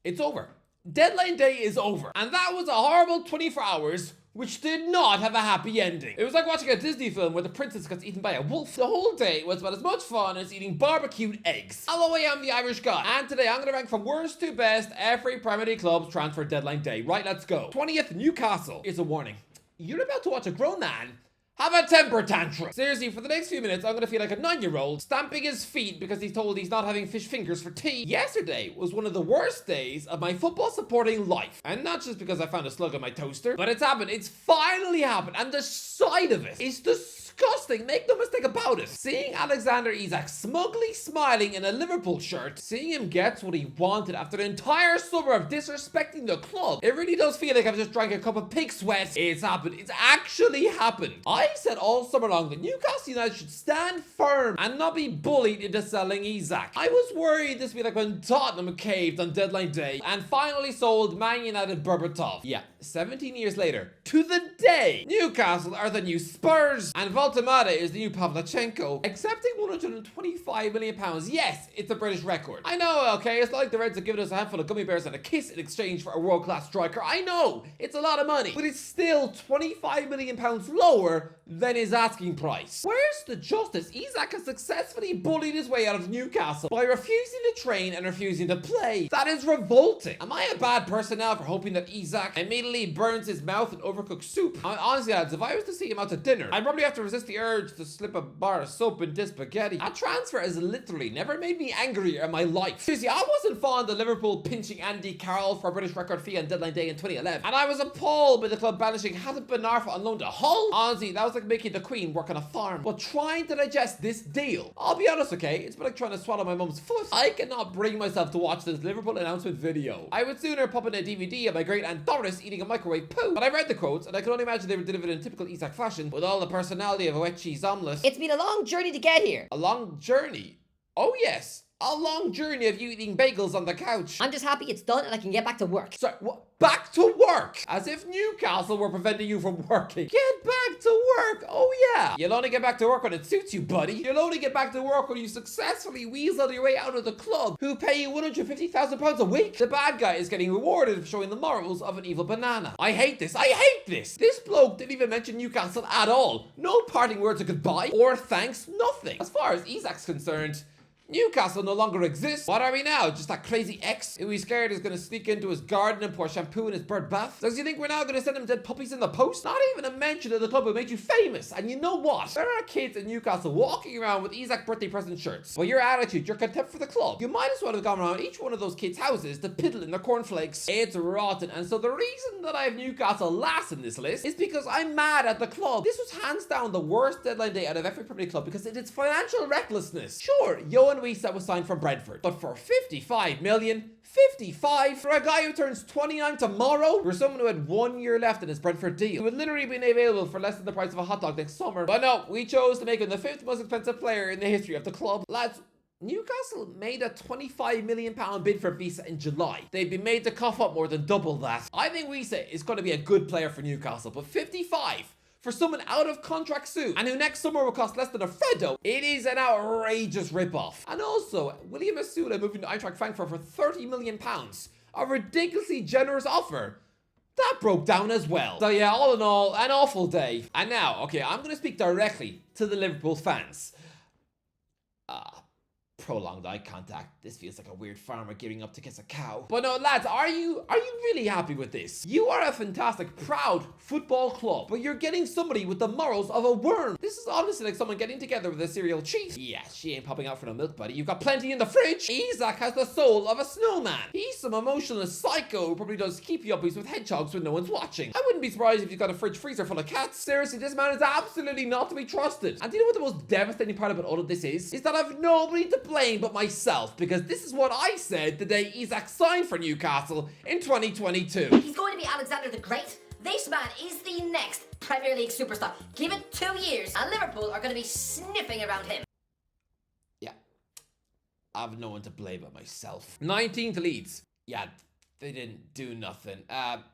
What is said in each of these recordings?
It's over. Deadline day is over. And that was a horrible 24 hours which did not have a happy ending. It was like watching a Disney film where the princess gets eaten by a wolf. The whole day was about as much fun as eating barbecued eggs. Hello, I am the Irish guy, and today I'm going to rank from worst to best every Premier League club's transfer deadline day. Right, let's go. 20th, Newcastle. Here's a warning. You're about to watch a grown man have a temper tantrum. Seriously, for the next few minutes, I'm gonna feel like a 9-year-old stamping his feet because he's told he's not having fish fingers for tea. Yesterday was one of the worst days of my football supporting life. And not just because I found a slug in my toaster, but it's happened. It's finally happened. And the sight of it is disgusting. Make no mistake about it. Seeing Alexander Isak smugly smiling in a Liverpool shirt, seeing him get what he wanted after an entire summer of disrespecting the club, it really does feel like I've just drank a cup of pig sweat. It's happened. It's actually happened. I said all summer long that Newcastle United should stand firm and not be bullied into selling Isak. I was worried this would be like when Tottenham caved on deadline day and finally sold Man United Berbatov. Yeah, 17 years later, to the day, Newcastle are the new Spurs and Voltemada is the new Pavlyuchenko, accepting £125 million. Yes, it's a British record. I know, okay, it's not like the Reds have given us a handful of gummy bears and a kiss in exchange for a world-class striker. I know, it's a lot of money, but it's still £25 million lower than his asking price. Where's the justice? Isak has successfully bullied his way out of Newcastle by refusing to train and refusing to play. That is revolting. Am I a bad person now for hoping that Isak immediately burns his mouth in overcooked soup? Honestly, lads, if I was to see him out to dinner, I'd probably have to resist the urge to slip a bar of soap into spaghetti. A transfer has literally never made me angrier in my life. Seriously, I wasn't fond of Liverpool pinching Andy Carroll for a British record fee on deadline day in 2011, and I was appalled by the club banishing Hatip Ben Arfa on loan to Hull. Honestly, that was like making the Queen work on a farm. But trying to digest this deal, I'll be honest, okay, it's been like trying to swallow my mum's foot. I cannot bring myself to watch this Liverpool announcement video. I would sooner pop in a DVD of my great aunt Doris eating a microwave poo. But I read the quotes, and I can only imagine they were delivered in typical Isak fashion, with all the personality of a wet cheese omelette. It's been a long journey to get here. A long journey? Oh yes, a long journey of you eating bagels on the couch. I'm just happy it's done and I can get back to work. Sorry, what? Back to work? As if Newcastle were preventing you from working. Get back to work. Oh yeah. You'll only get back to work when it suits you, buddy. You'll only get back to work when you successfully weasel your way out of the club, who pay you £150,000 a week. The bad guy is getting rewarded for showing the morals of an evil banana. I hate this. I hate this. This bloke didn't even mention Newcastle at all. No parting words of goodbye or thanks, nothing. As far as Isak's concerned, Newcastle no longer exists. What are we now? Just that crazy ex who he's scared is going to sneak into his garden and pour shampoo in his bird bath? Does he think we're now going to send him dead puppies in the post? Not even a mention of the club who made you famous. And you know what? There are kids in Newcastle walking around with Isak birthday present shirts. Well, your attitude, your contempt for the club, you might as well have gone around each one of those kids' houses to piddle in their cornflakes. It's rotten. And so the reason that I have Newcastle last in this list is because I'm mad at the club. This was hands down the worst deadline day out of every Premier League club because it is financial recklessness. Sure, Johan Wisa was signed from Brentford, but for 55 million, 55 for a guy who turns 29 tomorrow, for someone who had 1 year left in his Brentford deal, who would literally be available for less than the price of a hot dog next summer. But no, we chose to make him the 5th most expensive player in the history of the club. Lads, Newcastle made a £25 million bid for Wisa in July. They'd be made to cough up more than double that. I think Wisa is going to be a good player for Newcastle, but 55 for someone out of contract soon and who next summer will cost less than a Fredo, it is an outrageous rip-off. And also, William Masula moving to Eintracht Frankfurt for £30 million, a ridiculously generous offer, that broke down as well. So yeah, all in all, an awful day. And now, okay, I'm going to speak directly to the Liverpool fans. Prolonged eye contact. This feels like a weird farmer gearing up to kiss a cow. But no, lads, are you really happy with this? You are a fantastic, proud football club, but you're getting somebody with the morals of a worm. This is honestly like someone getting together with a serial cheat. Yeah, she ain't popping out for no milk, buddy. You've got plenty in the fridge. Isak has the soul of a snowman. He's some emotionless psycho who probably does keepy uppies with hedgehogs when no one's watching. I wouldn't be surprised if you've got a fridge freezer full of cats. Seriously, this man is absolutely not to be trusted. And do you know what the most devastating part about all of this is? Is that I've nobody to blame but myself, because this is what I said the day Isak signed for Newcastle in 2022. He's going to be Alexander the Great. This man is the next Premier League superstar. Give it 2 years and Liverpool are going to be sniffing around him. Yeah, I've no one to blame but myself. 19th Leeds. Yeah, they didn't do nothing.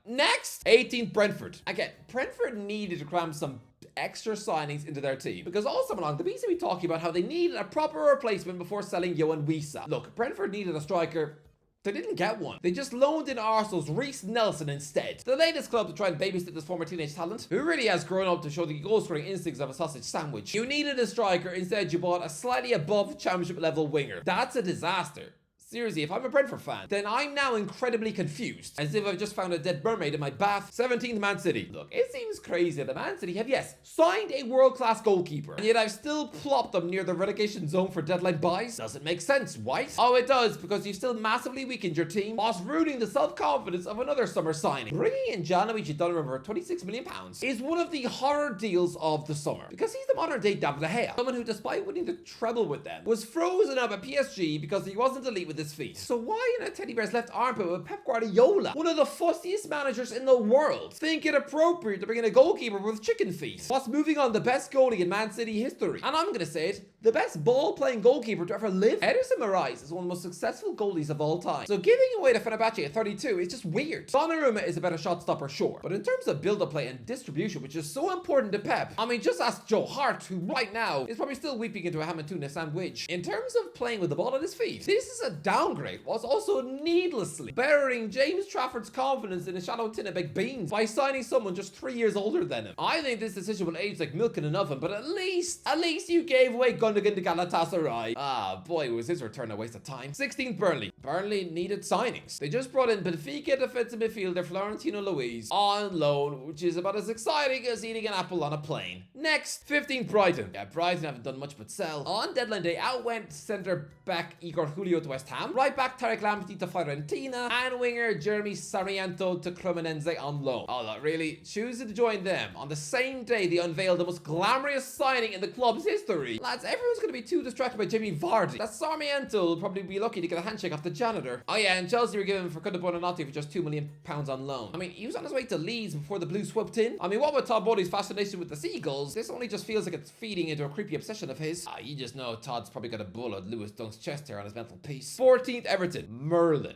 Next, 18th Brentford. Again, Brentford needed to cram some extra signings into their team because all summer long the bees have been talking about how they needed a proper replacement before selling Johan Wisa. Look, Brentford needed a striker. They didn't get one. They just loaned in Arsenal's Reece Nelson instead. The latest club to try and babysit this former teenage talent, who really has grown up to show the goal-scoring instincts of a sausage sandwich. You needed a striker, instead you bought a slightly above championship level winger. That's a disaster. Seriously, if I'm a Brentford fan, then I'm now incredibly confused. As if I've just found a dead mermaid in my bath. 17th Man City. Look, it seems crazy that Man City have, yes, signed a world-class goalkeeper, and yet I've still plopped them near the relegation zone for deadline buys. Doesn't make sense, right? Oh, it does, because you've still massively weakened your team whilst ruining the self-confidence of another summer signing. Bringing in Gianluigi Donnarumma for £26 million is one of the horror deals of the summer, because he's the modern-day David De Gea, someone who, despite winning the treble with them, was frozen up at PSG because he wasn't elite with his feet. So why in a teddy bear's left armpit with Pep Guardiola, one of the fussiest managers in the world, think it appropriate to bring in a goalkeeper with chicken feet? What's moving on the best goalie in Man City history? And I'm gonna say it, the best ball-playing goalkeeper to ever live. Ederson Moraes is one of the most successful goalies of all time. So giving away to Fenerbahce at 32 is just weird. Donnarumma is a better shot stopper, sure, but in terms of build-up play and distribution, which is so important to Pep, I mean, just ask Joe Hart, who right now is probably still weeping into a ham and tuna sandwich. In terms of playing with the ball at his feet, this is a downgrade, whilst also needlessly burying James Trafford's confidence in a shallow tin of baked beans by signing someone just 3 years older than him. I think this decision will age like milk in an oven, but at least you gave away Gundogan to Galatasaray. Ah, boy, was his return a waste of time. 16th Burnley. Burnley needed signings. They just brought in Benfica defensive midfielder Florentino Luis on loan, which is about as exciting as eating an apple on a plane. Next, 15th Brighton. Yeah, Brighton haven't done much but sell. On deadline day, out went centre back Igor Julio to West Ham, right back Tarek Lamptey to Fiorentina, and winger Jeremy Sarmiento to Cremonese on loan. Oh, look, really? Choosing to join them on the same day they unveiled the most glamorous signing in the club's history. Lads, everyone's going to be too distracted by Jamie Vardy that Sarmiento will probably be lucky to get a handshake off the janitor. Oh yeah, and Chelsea were given Facundo Buonanotte for just £2 million on loan. I mean, he was on his way to Leeds before the Blues swooped in. I mean, what with Todd Bowley's fascination with the Seagulls, this only just feels like it's feeding into a creepy obsession of his. You just know Todd's probably got a bull of Lewis Dunk's chest hair on his mental piece. 14th Everton. Merlin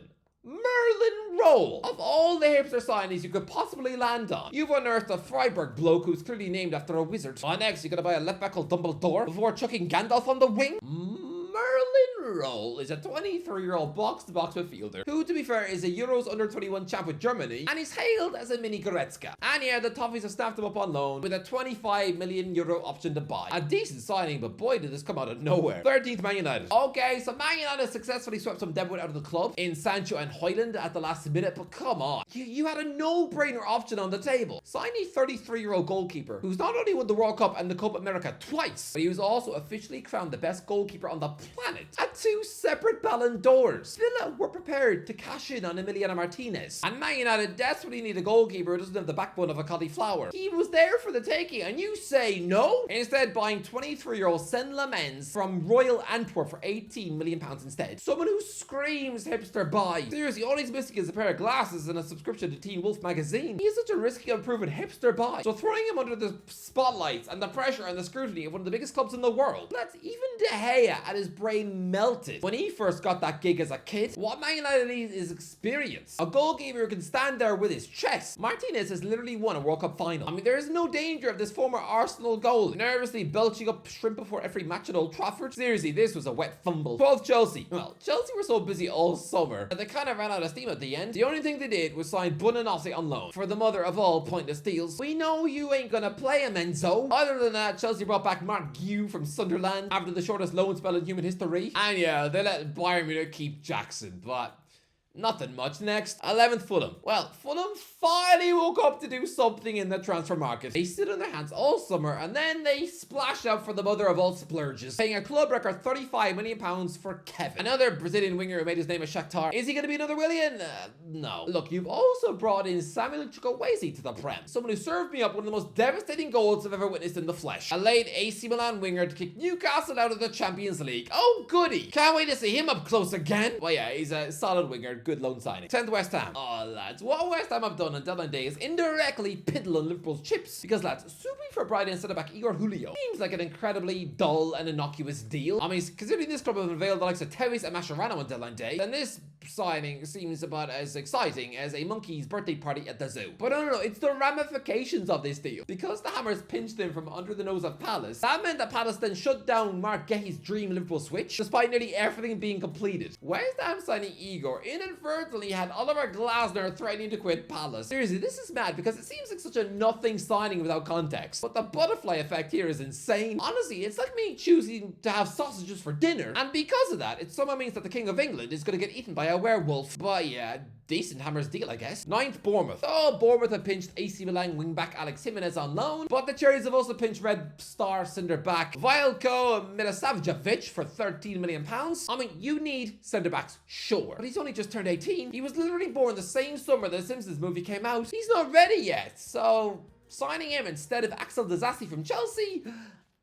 Roll. Of all the hipster signings you could possibly land on, you've unearthed a Freiburg bloke who's clearly named after a wizard. Next, you're gonna buy a left back called Dumbledore before chucking Gandalf on the wing? Merlin Roll is a 23-year-old box-to-box midfielder who, to be fair, is a Euros under-21 champ with Germany and is hailed as a mini Goretzka. And yeah, the Toffees have snapped him up on loan with a €25 million option to buy. A decent signing, but boy did this come out of nowhere. 13th Man United. Okay, so Man United successfully swept some deadwood out of the club in Sancho and Højlund at the last minute, but come on. You had a no-brainer option on the table. Sign a 33-year-old goalkeeper who's not only won the World Cup and the Copa America twice, but he was also officially crowned the best goalkeeper on the planet at 2 separate Ballon d'Ors. Villa were prepared to cash in on Emiliano Martinez, and Man United desperately need a goalkeeper who doesn't have the backbone of a cauliflower. He was there for the taking, and you say no? Instead, buying 23-year-old Senne Lammens from Royal Antwerp for £18 million instead. Someone who screams hipster buy. Seriously, all he's missing is a pair of glasses and a subscription to Teen Wolf magazine. He is such a risky, unproven hipster buy. So throwing him under the spotlights and the pressure and the scrutiny of one of the biggest clubs in the world, let's even De Gea at his brain melted when he first got that gig as a kid. What Man United needs is experience. A goalkeeper who can stand there with his chest. Martinez has literally won a World Cup final. I mean, there is no danger of this former Arsenal goal nervously belching up shrimp before every match at Old Trafford. Seriously, this was a wet fumble. 12th Chelsea. Well, Chelsea were so busy all summer that they kind of ran out of steam at the end. The only thing they did was sign Buonanotte on loan for the mother of all pointless deals. We know you ain't gonna play him, Enzo. Other than that, Chelsea brought back Mark Guew from Sunderland after the shortest loan spell in human history. And yeah, they let Bayern Munich keep Jackson, but nothing much. Next, 11th Fulham. Well, Fulham finally woke up to do something in the transfer market. They sit on their hands all summer and then they splash out for the mother of all splurges, paying a club record £35 million for Kevin, another Brazilian winger who made his name at Shakhtar. Is he going to be another Willian? No. Look, you've also brought in Samuel Chukwueze to the Prem, someone who served me up one of the most devastating goals I've ever witnessed in the flesh. A late AC Milan winger to kick Newcastle out of the Champions League. Oh goody! Can't wait to see him up close again. Well yeah, he's a solid winger, good loan signing. 10th West Ham. Oh lads, what West Ham have done on deadline day is indirectly piddle on Liverpool's chips. Because lads, subbing for Brighton centre back Igor Julio seems like an incredibly dull and innocuous deal. I mean, considering this club have unveiled the likes of Tevez and Mascherano on deadline day, then this signing seems about as exciting as a monkey's birthday party at the zoo. But no, it's the ramifications of this deal. Because the Hammers pinched him from under the nose of Palace, that meant that Palace then shut down Mark Gehi's dream Liverpool switch, despite nearly everything being completed. West Ham signing Igor inadvertently had Oliver Glasner threatening to quit Palace. Seriously, this is mad because it seems like such a nothing signing without context. But the butterfly effect here is insane. Honestly, it's like me choosing to have sausages for dinner, and because of that, it somehow means that the King of England is going to get eaten by a werewolf. But yeah, decent Hammers deal, I guess. 9th, Bournemouth. Oh, Bournemouth have pinched AC Milan wingback Alex Jimenez on loan, but the Cherries have also pinched Red Star centre-back Vajko Milosavljevic for £13 million. I mean, you need centre-backs, sure, but he's only just turned 18. He was literally born the same summer the Simpsons movie came out. He's not ready yet, so signing him instead of Axel Disasi from Chelsea,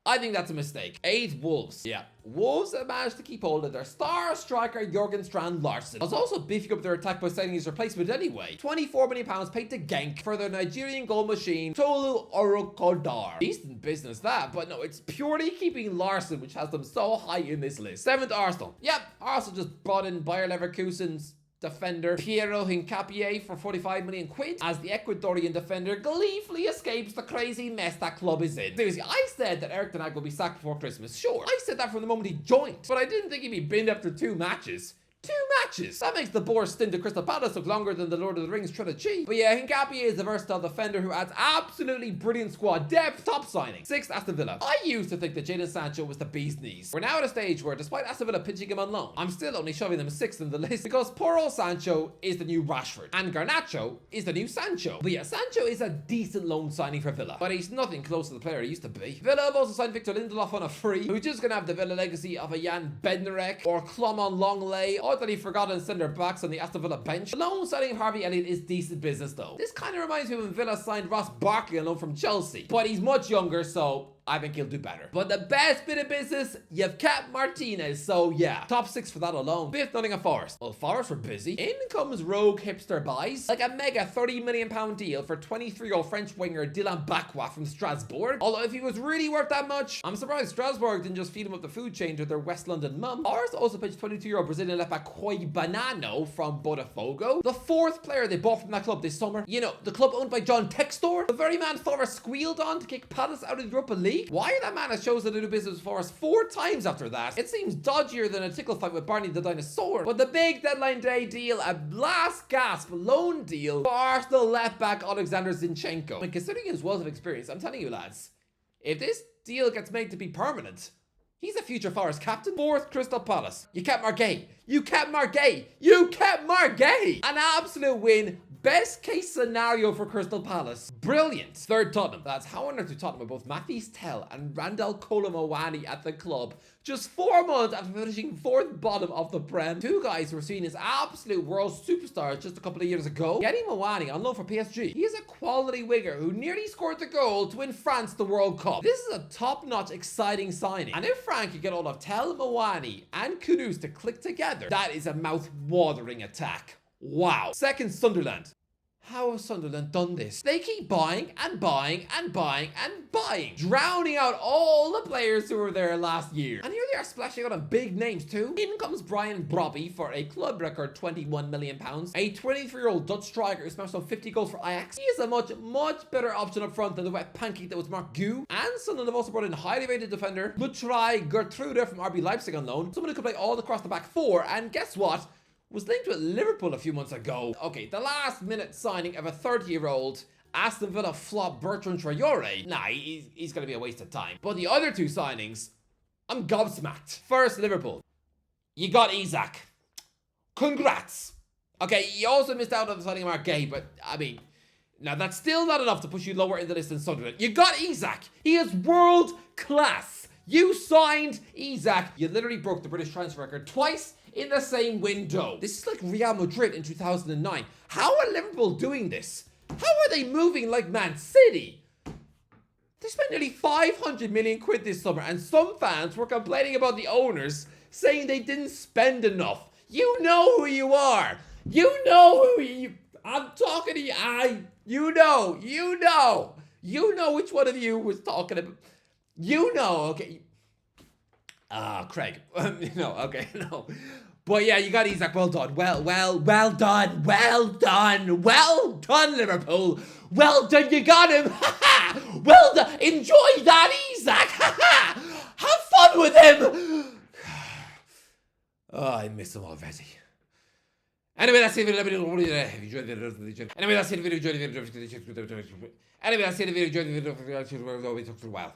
I think that's a mistake. 8th, Wolves. Yeah, Wolves have managed to keep hold of their star striker Jurgen Strand Larsen. I was also beefing up their attack by signing his replacement anyway. £24 million paid to Genk for their Nigerian goal machine, Tolu Orokodar. Decent business that, but no, it's purely keeping Larsen, which has them so high in this list. 7th, Arsenal. Yep, Arsenal just brought in Bayer Leverkusen's defender Piero Hincapié for 45 million quid as the Ecuadorian defender gleefully escapes the crazy mess that club is in. Seriously, I said that Erik ten Hag will be sacked before Christmas. Sure, I said that from the moment he joined, but I didn't think he'd be binned after 2 matches. 2 matches! That makes the Boar's stint at Crystal Palace look longer than the Lord of the Rings trilogy. But yeah, Hincapié is a versatile defender who adds absolutely brilliant squad depth. Top signing. 6th, Aston Villa. I used to think that Jadon Sancho was the bee's knees. We're now at a stage where, despite Aston Villa pitching him on loan, I'm still only shoving them 6th in the list because poor old Sancho is the new Rashford and Garnacho is the new Sancho. But yeah, Sancho is a decent loan signing for Villa, but he's nothing close to the player he used to be. Villa have also signed Victor Lindelof on a free, who's just gonna have the Villa legacy of a Jan Bednarek or Clement Longley, or that he forgotten centre backs on the Aston Villa bench. The loan signing of Harvey Elliott is decent business though. This kind of reminds me when Villa signed Ross Barkley on loan from Chelsea, but he's much younger, so I think he'll do better. But the best bit of business, you've kept Martinez, so yeah. Top 6 for that alone. 5th, Nottingham Forest. Well, Forest were busy. In comes rogue hipster buys, like a mega £30 million deal for 23-year-old French winger Dylan Bakwa from Strasbourg. Although if he was really worth that much, I'm surprised Strasbourg didn't just feed him up the food chain to their West London mum. Forest also pitched 22-year-old Brazilian left back Koi Banano from Botafogo, the 4th player they bought from that club this summer. You know, the club owned by John Textor, the very man Forest squealed on to kick Palace out of the Europa League. Why that man has chosen to do business for us 4 times after that? It seems dodgier than a tickle fight with Barney the dinosaur. But the big deadline day deal, a last gasp loan deal for Arsenal left back Alexander Zinchenko. And considering his wealth of experience, I'm telling you lads, if this deal gets made to be permanent, he's a future Forest captain. 4th, Crystal Palace. You kept Margay. You kept Margay. You kept Margay. An absolute win. Best case scenario for Crystal Palace. Brilliant. 3rd, Tottenham. That's how on earth do Tottenham with both Matthijs Tel and Randall Colomowani at the club just 4 months after finishing 4th bottom of the Prem. 2 guys who were seen as absolute world superstars just a couple of years ago. Getting Mowani on loan for PSG. He is a quality winger who nearly scored the goal to win France the World Cup. This is a top-notch exciting signing. And if Frank could get all of Tel, Mowani and Kudus to click together, that is a mouth-watering attack. Wow. 2nd, Sunderland. How has Sunderland done this? They keep buying and buying and buying and buying, drowning out all the players who were there last year. And here they are splashing out on big names too. In comes Brian Brobby for a club record £21 million. A 23-year-old Dutch striker who smashed on 50 goals for Ajax. He is a much better option up front than the wet pancake that was Mark Gu. And Sunderland have also brought in highly rated defender Lutrai Gertrude from RB Leipzig on loan. Someone who could play all across the back 4. And guess what? Was linked with Liverpool a few months ago. Okay, the last minute signing of a 30-year-old Aston Villa flop Bertrand Traore. Nah, he's gonna be a waste of time. But the other 2 signings, I'm gobsmacked. First, Liverpool. You got Isak. Congrats. Okay, you also missed out on the signing of Mark Gay, but I mean, now that's still not enough to push you lower in the list than Sunderland. You got Isak. He is world class. You signed Isak. You literally broke the British transfer record twice in the same window. This is like Real Madrid in 2009. How are Liverpool doing this? How are they moving like Man City? They spent nearly 500 million quid this summer, and some fans were complaining about the owners, saying they didn't spend enough. You know who you are. You know who you... I'm talking to you. You know which one of you was talking about. You know, okay. Craig. Okay, no. But yeah, you got Isak. Well done. Well done. Well done, Liverpool. Well done, you got him. Well done. Enjoy that, Isak. Have fun with him. Oh, I miss him already. Anyway, that's it. Anyway, that's it. Anyway, that's it. We took a while.